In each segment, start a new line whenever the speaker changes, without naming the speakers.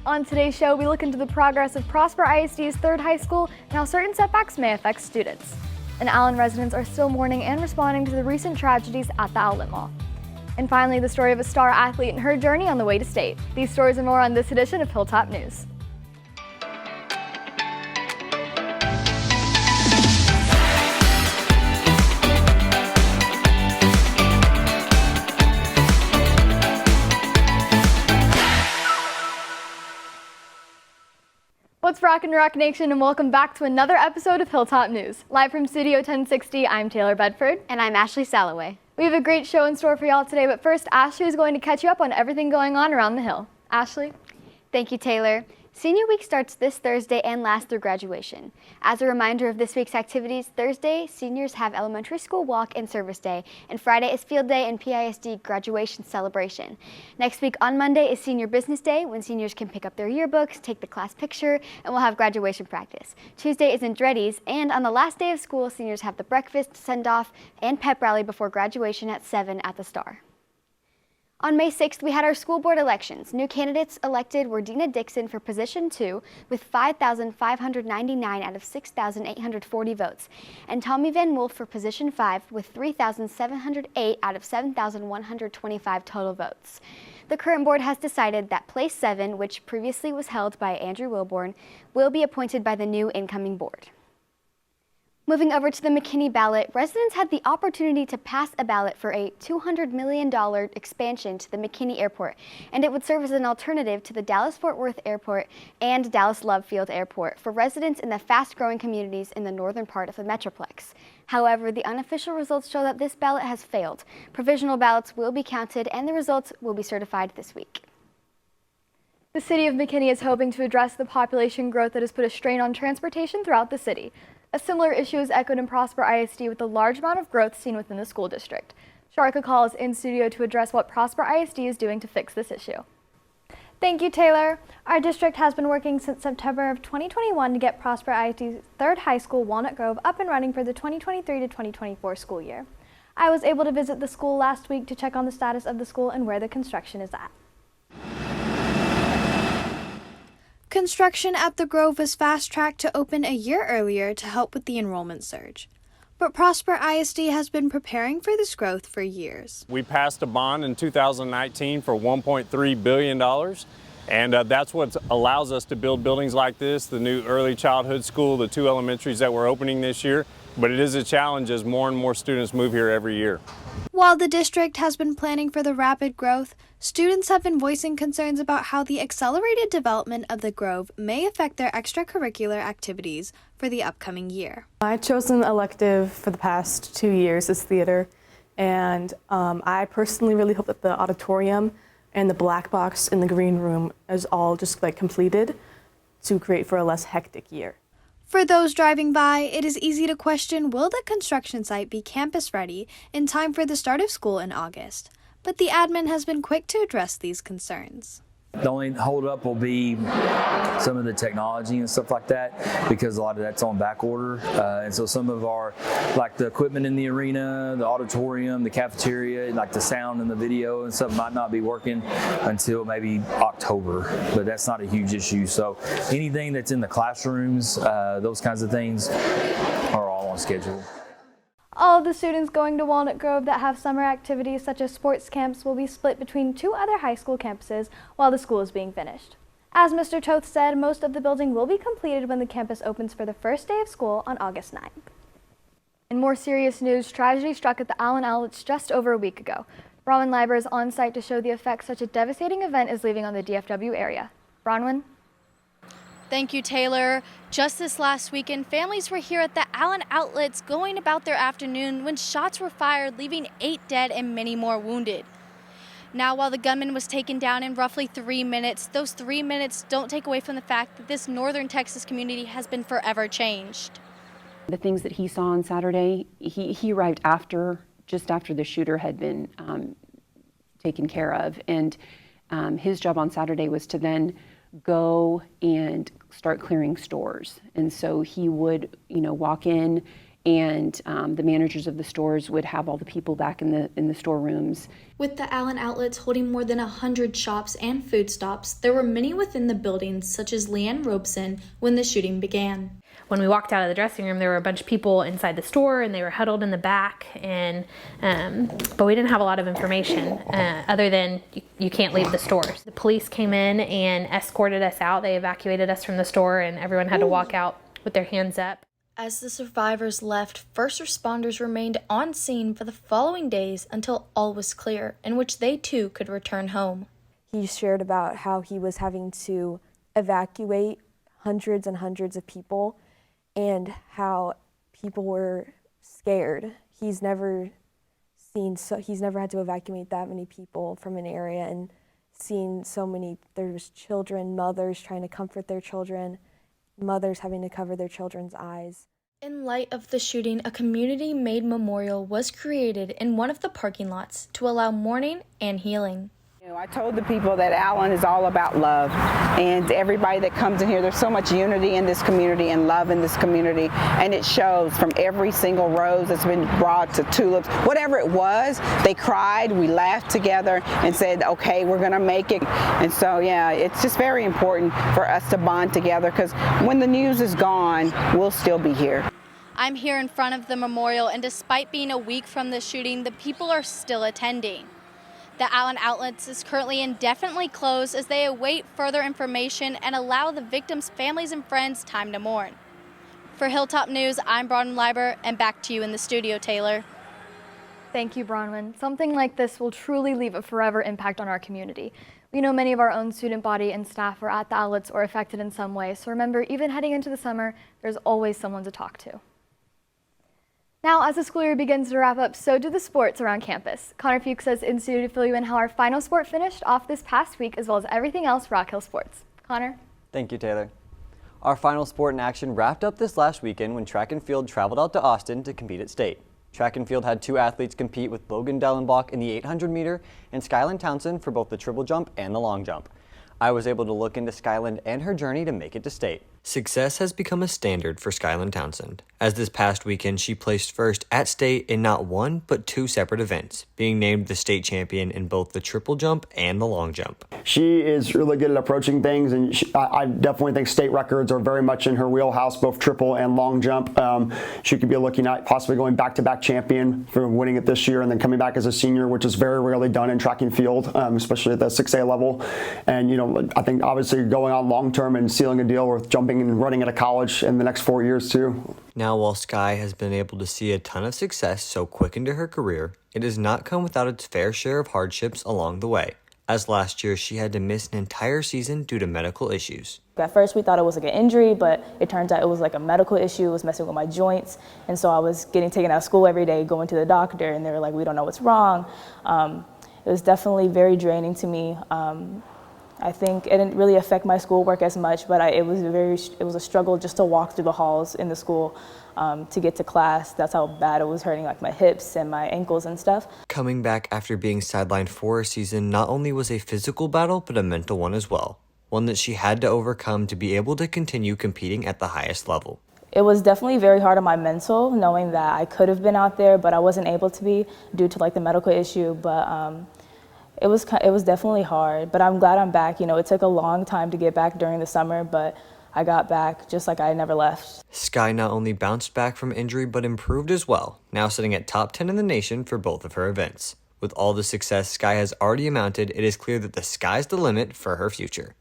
On today's show, we look into the progress of Prosper ISD's third high school and how certain setbacks may affect students. And Allen residents are still mourning and responding to the recent tragedies at the Outlet Mall. And finally, the story of a star athlete and her journey on the way to state. These stories and more on this edition of Hilltop News. What's rockin' Rock Nation, and welcome back to another episode of Hilltop News. Live from Studio 1060, I'm Taylor Bedford.
And I'm Ashley Sallaway.
We have a great show in store for y'all today, but first, Ashley is going to catch you up on everything going on around the Hill. Ashley?
Thank you, Taylor. Senior Week starts this Thursday and lasts through graduation. As a reminder of this week's activities, Thursday, seniors have elementary school walk and service day, and Friday is field day and PISD graduation celebration. Next week on Monday is senior business day, when seniors can pick up their yearbooks, take the class picture, and we'll have graduation practice. Tuesday is Andretti's, and on the last day of school, seniors have the breakfast, send-off, and pep rally before graduation at 7 at the Star. On May 6th, we had our school board elections. New candidates elected were Dina Dixon for position 2 with 5,599 out of 6,840 votes, and Tommy Van Wolf for position 5 with 3,708 out of 7,125 total votes. The current board has decided that place 7, which previously was held by Andrew Wilborn, will be appointed by the new incoming board. Moving over to the McKinney ballot, residents had the opportunity to pass a ballot for a $200 million expansion to the McKinney Airport, and it would serve as an alternative to the Dallas-Fort Worth Airport and Dallas-Love Field Airport for residents in the fast-growing communities in the northern part of the Metroplex. However, the unofficial results show that this ballot has failed. Provisional ballots will be counted, and the results will be certified this week.
The city of McKinney is hoping to address the population growth that has put a strain on transportation throughout the city. A similar issue is echoed in Prosper ISD with the large amount of growth seen within the school district. Sharka Call is in studio to address what Prosper ISD is doing to fix this issue. Thank you, Taylor. Our district has been working since September of 2021 to get Prosper ISD's third high school, Walnut Grove, up and running for the 2023 to 2024 school year. I was able to visit the school last week to check on the status of the school and where the construction is at.
Construction at the Grove was fast-tracked to open a year earlier to help with the enrollment surge. But Prosper ISD has been preparing for this growth for years.
We passed a bond in 2019 for $1.3 billion, and that's what allows us to build buildings like this, the new early childhood school, the 2 elementaries that we're opening this year. But it is a challenge as more and more students move here every year.
While the district has been planning for the rapid growth, students have been voicing concerns about how the accelerated development of the Grove may affect their extracurricular activities for the upcoming year.
I chose an elective for the past 2 years as theater, and I personally really hope that the auditorium and the black box in the green room is all just completed to create for a less hectic year.
For those driving by, it is easy to question, will the construction site be campus ready in time for the start of school in August? But the admin has been quick to address these concerns.
The only holdup will be some of the technology and stuff like that, because a lot of that's on back order. And so some of our, like the equipment in the arena, the auditorium, the cafeteria, like the sound and the video and stuff might not be working until maybe October, but that's not a huge issue. So anything that's in the classrooms, those kinds of things are all on schedule.
All of the students going to Walnut Grove that have summer activities such as sports camps will be split between 2 other high school campuses while the school is being finished. As Mr. Toth said, most of the building will be completed when the campus opens for the first day of school on August 9th. In more serious news, tragedy struck at the Allen Outlets just over a week ago. Bronwyn Leiber is on site to show the effects such a devastating event is leaving on the DFW area. Bronwyn?
Thank you, Taylor. Just this last weekend, families were here at the Allen Outlets going about their afternoon when shots were fired, leaving 8 dead and many more wounded. Now, while the gunman was taken down in roughly 3 minutes, those 3 minutes don't take away from the fact that this northern Texas community has been forever changed.
The things that he saw on Saturday, he arrived just after the shooter had been taken care of. And his job on Saturday was to then go and start clearing stores. And so he would, walk in and the managers of the stores would have all the people back in the storerooms.
With the Allen Outlets holding more than 100 shops and food stops, there were many within the buildings, such as Leanne Robeson, when the shooting began.
When we walked out of the dressing room, there were a bunch of people inside the store, and they were huddled in the back. And but we didn't have a lot of information other than you can't leave the stores. The police came in and escorted us out. They evacuated us from the store, and everyone had to walk out with their hands up.
As the survivors left, first responders remained on scene for the following days until all was clear, in which they too could return home.
He shared about how he was having to evacuate hundreds and hundreds of people and how people were scared. He's never had to evacuate that many people from an area, and seen so many, there was children, mothers trying to comfort their children, mothers having to cover their children's eyes.
In light of the shooting, a community-made memorial was created in one of the parking lots to allow mourning and healing.
I told the people that Allen is all about love, and everybody that comes in here, there's so much unity in this community and love in this community, and it shows from every single rose that's been brought to tulips. Whatever it was, they cried, we laughed together and said, okay, we're gonna make it. And so, yeah, it's just very important for us to bond together, because when the news is gone, we'll still be here.
I'm here in front of the memorial, and despite being a week from the shooting, the people are still attending. The Allen Outlets is currently indefinitely closed as they await further information and allow the victims' families and friends time to mourn. For Hilltop News, I'm Bronwyn Leiber, and back to you in the studio, Taylor.
Thank you, Bronwyn. Something like this will truly leave a forever impact on our community. We know many of our own student body and staff are at the outlets or affected in some way, so remember, even heading into the summer, there's always someone to talk to. Now, as the school year begins to wrap up, so do the sports around campus. Connor Fuxa is in studio to fill you in how our final sport finished off this past week, as well as everything else Rock Hill sports. Connor?
Thank you, Taylor. Our final sport in action wrapped up this last weekend when track and field traveled out to Austin to compete at state. Track and field had two athletes compete, with Logan Dellenbach in the 800 meter and Skyland Townsend for both the triple jump and the long jump. I was able to look into Skyland and her journey to make it to state.
Success has become a standard for Skyland Townsend, as this past weekend she placed first at state in not one but two separate events, being named the state champion in both the triple jump and the long jump.
She is really good at approaching things, and I definitely think state records are very much in her wheelhouse, both triple and long jump. She could be looking at possibly going back-to-back champion for winning it this year and then coming back as a senior, which is very rarely done in track and field, especially at the 6A level. And, you know, I think obviously going on long-term and sealing a deal with jumping and running at a college in the next 4 years too.
Now, while Sky has been able to see a ton of success so quick into her career, it has not come without its fair share of hardships along the way, as last year she had to miss an entire season due to medical issues.
At first we thought it was like an injury, but it turns out it was like a medical issue. It was messing with my joints, and so I was getting taken out of school every day, going to the doctor, and they were like, we don't know what's wrong. It was definitely very draining to me. I think it didn't really affect my schoolwork as much, but it was a struggle just to walk through the halls in the school to get to class. That's how bad it was hurting, like my hips and my ankles and stuff.
Coming back after being sidelined for a season not only was a physical battle, but a mental one as well. One that she had to overcome to be able to continue competing at the highest level.
It was definitely very hard on my mental, knowing that I could have been out there, but I wasn't able to be due to like the medical issue. But it was definitely hard, but I'm glad I'm back. You know, it took a long time to get back during the summer, but I got back just like I never left.
Sky not only bounced back from injury, but improved as well, now sitting at top 10 in the nation for both of her events. With all the success Sky has already amounted, it is clear that the sky's the limit for her future.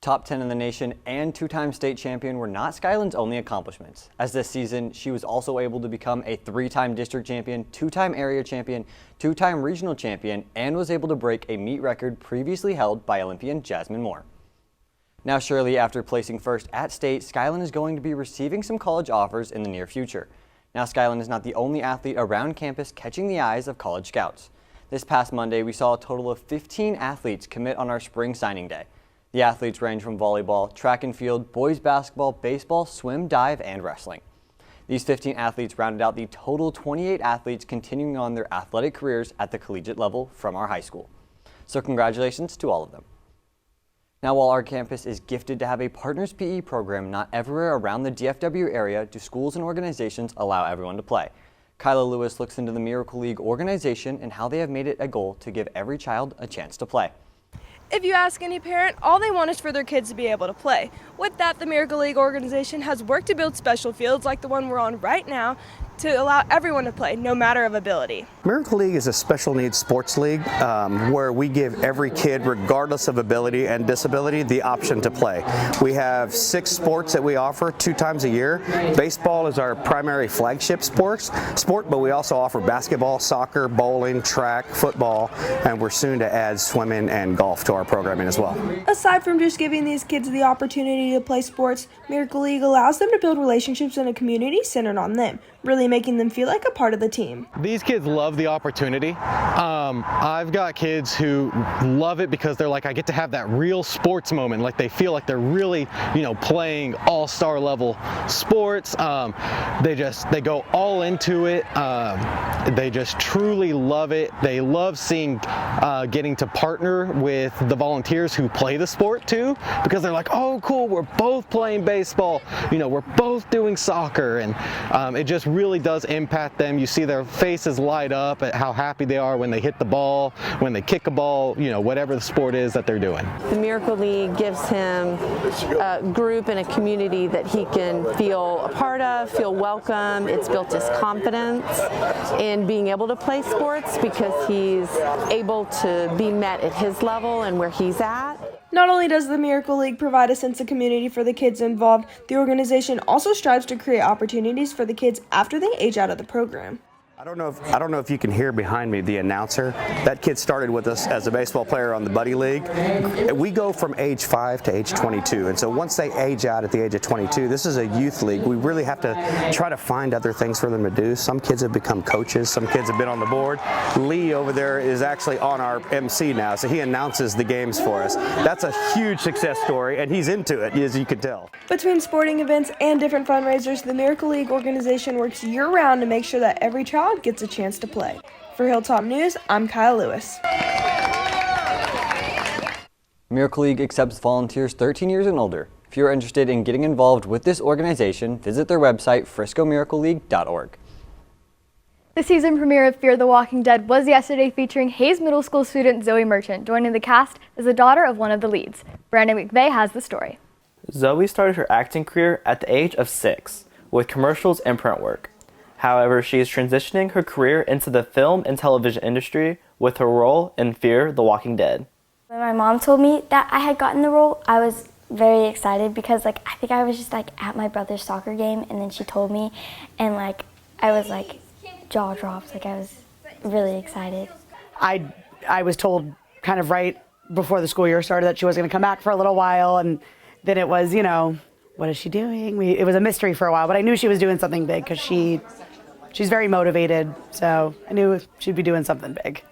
Top 10 in the nation and two-time state champion were not Skyland's only accomplishments, as this season she was also able to become a 3-time district champion, 2-time area champion, 2-time regional champion, and was able to break a meet record previously held by Olympian Jasmine Moore. Now surely, after placing first at state, Skyland is going to be receiving some college offers in the near future. Now Skyland is not the only athlete around campus catching the eyes of college scouts. This past Monday, we saw a total of 15 athletes commit on our spring signing day. The athletes range from volleyball, track and field, boys basketball, baseball, swim, dive, and wrestling. These 15 athletes rounded out the total 28 athletes continuing on their athletic careers at the collegiate level from our high school. So congratulations to all of them. Now, while our campus is gifted to have a Partners PE program, not everywhere around the DFW area do schools and organizations allow everyone to play. Kyla Lewis looks into the Miracle League organization and how they have made it a goal to give every child a chance to play.
If you ask any parent, all they want is for their kids to be able to play. With that, the Miracle League organization has worked to build special fields like the one we're on right now to allow everyone to play, no matter of ability.
Miracle League is a special needs sports league where we give every kid, regardless of ability and disability, the option to play. We have 6 sports that we offer 2 times a year. Baseball is our primary flagship sport, but we also offer basketball, soccer, bowling, track, football, and we're soon to add swimming and golf to our programming as well.
Aside from just giving these kids the opportunity to play sports, Miracle League allows them to build relationships in a community centered on them, really making them feel like a part of the team.
These kids love the opportunity. I've got kids who love it because they're like, I get to have that real sports moment. Like they feel like they're really, playing all-star level sports. They go all into it. They just truly love it. They love seeing, getting to partner with the volunteers who play the sport too, because they're like, oh cool, we're both playing baseball. We're both doing soccer, and it just really does impact them. You see their faces light up at how happy they are when they hit the ball, when they kick a ball, whatever the sport is that they're doing.
The Miracle League gives him a group and a community that he can feel a part of, feel welcome. It's built his confidence in being able to play sports because he's able to be met at his level and where he's at.
Not only does the Miracle League provide a sense of community for the kids involved, the organization also strives to create opportunities for the kids after they age out of the program.
I don't know if you can hear behind me the announcer. That kid started with us as a baseball player on the Buddy League. We go from age 5 to age 22, and so once they age out at the age of 22, this is a youth league. We really have to try to find other things for them to do. Some kids have become coaches. Some kids have been on the board. Lee over there is actually on our MC now, so he announces the games for us. That's a huge success story, and he's into it, as you can tell.
Between sporting events and different fundraisers, the Miracle League organization works year-round to make sure that every child gets a chance to play. For Hilltop News, I'm Kyla Lewis.
Miracle League accepts volunteers 13 years and older. If you're interested in getting involved with this organization, visit their website, friscomiracleleague.org.
The season premiere of Fear the Walking Dead was yesterday, featuring Hayes Middle School student Zoe Merchant joining the cast as the daughter of one of the leads. Brandon McVeigh has the story.
Zoe started her acting career at the age of 6 with commercials and print work. However, she is transitioning her career into the film and television industry with her role in Fear the Walking Dead.
When my mom told me that I had gotten the role, I was very excited because I think I was just at my brother's soccer game, and then she told me, and I was jaw dropped. I was really excited.
I was told kind of right before the school year started that she was going to come back for a little while, and then it was, what is she doing? It was a mystery for a while, but I knew she was doing something big because she's very motivated, so I knew she'd be doing something big.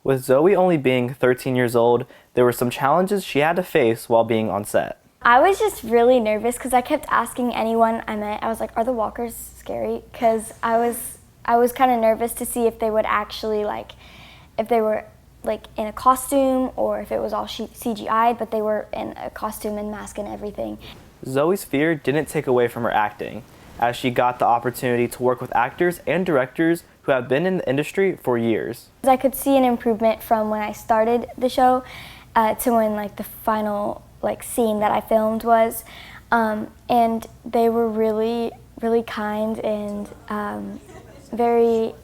With Zoe only being 13 years old, there were some challenges she had to face while being on set.
I was just really nervous because I kept asking anyone I met, I was like, are the walkers scary? Because I was kind of nervous to see if they would actually, if they were in a costume or if it was all CGI'd, but they were in a costume and mask and everything.
Zoe's fear didn't take away from her acting, as she got the opportunity to work with actors and directors who have been in the industry for years.
I could see an improvement from when I started the show to when the final scene that I filmed was, and they were really, really kind and very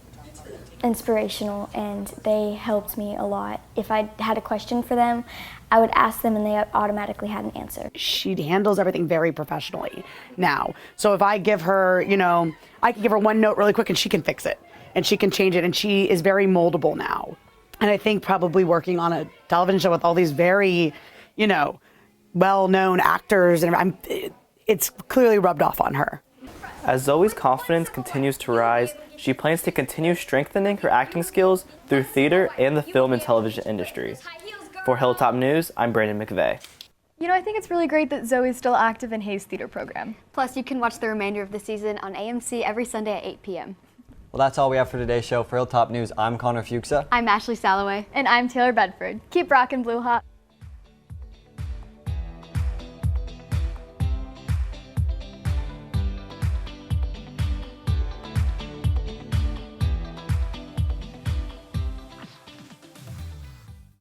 inspirational, and they helped me a lot. If I had a question for them, I would ask them and they automatically had an answer.
She handles everything very professionally now. So if I give her, I can give her one note really quick and she can fix it and she can change it, and she is very moldable now. And I think probably working on a television show with all these very, well-known actors, and it's clearly rubbed off on her.
As Zoe's confidence continues to rise, she plans to continue strengthening her acting skills through theater and the film and television industry. For Hilltop News, I'm Brandon McVeigh.
I think it's really great that Zoe's still active in Hayes Theater Program.
Plus, you can watch the remainder of the season on AMC every Sunday at 8 p.m.
Well, that's all we have for today's show. For Hilltop News, I'm Connor Fuxa.
I'm Ashley Sallaway.
And I'm Taylor Bedford. Keep rockin' Blue Hot.